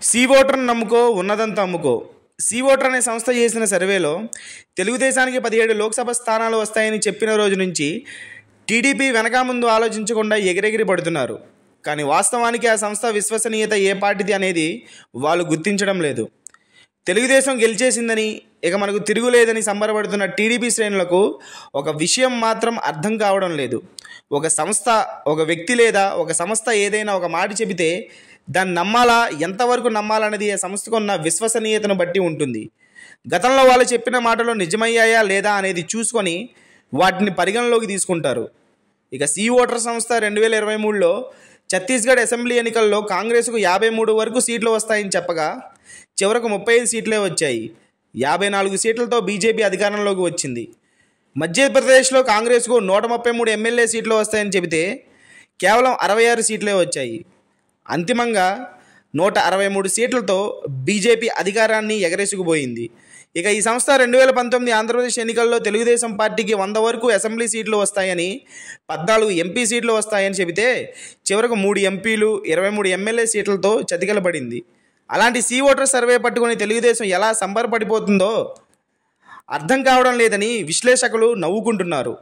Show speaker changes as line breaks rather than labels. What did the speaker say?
See ఓటర్ను నమ్ముకో ఉన్నదంతా అమ్ముకో. See voter అనే సంస్థ చేసిన సర్వేలో తెలుగుదేశానికి 17 లోక్సభ స్థానాలు వస్తాయని చెప్పిన రోజు నుంచి టీడీపీ వెనక ముందు ఆలోచించకుండా ఎగిరెగిరి పడుతున్నారు. కానీ వాస్తవానికి ఆ సంస్థ విశ్వసనీయత ఏ పార్టీది అనేది వాళ్ళు గుర్తించడం లేదు. తెలుగుదేశం గెలిచేసిందని, ఇక మనకు తిరుగులేదని సంబరపడుతున్న టీడీపీ శ్రేణులకు ఒక విషయం మాత్రం అర్థం కావడం లేదు. ఒక సంస్థ, ఒక వ్యక్తి లేదా ఒక సంస్థ ఏదైనా ఒక మాట చెబితే దాన్ని నమ్మాలా, ఎంతవరకు నమ్మాలన్నది ఆ సంస్థకు ఉన్న విశ్వసనీయతను బట్టి ఉంటుంది. గతంలో వాళ్ళు చెప్పిన మాటలు నిజమయ్యాయా లేదా అనేది చూసుకొని వాటిని పరిగణలోకి తీసుకుంటారు. ఇక సీ ఓటర్ సంస్థ 2023లో ఛత్తీస్గఢ్ అసెంబ్లీ ఎన్నికల్లో కాంగ్రెస్కు 53 వరకు సీట్లు వస్తాయని చెప్పగా చివరకు 35 సీట్లే వచ్చాయి. 54 సీట్లతో బీజేపీ అధికారంలోకి వచ్చింది. మధ్యప్రదేశ్లో కాంగ్రెస్కు 133 ఎమ్మెల్యే సీట్లు వస్తాయని చెబితే కేవలం 66 సీట్లే వచ్చాయి. అంతిమంగా 163 సీట్లతో బీజేపీ అధికారాన్ని ఎగరేసుకుపోయింది. ఇక ఈ సంస్థ 2019 ఆంధ్రప్రదేశ్ ఎన్నికల్లో తెలుగుదేశం పార్టీకి 100 వరకు అసెంబ్లీ సీట్లు వస్తాయని, 14 ఎంపీ సీట్లు వస్తాయని చెబితే చివరకు 3 ఎంపీలు, 23 ఎమ్మెల్యే సీట్లతో చతికిలబడింది. అలాంటి సీ ఓటర్ సర్వే పట్టుకొని తెలుగుదేశం ఎలా సంబరపడిపోతుందో అర్థం కావడం లేదని విశ్లేషకులు నవ్వుకుంటున్నారు.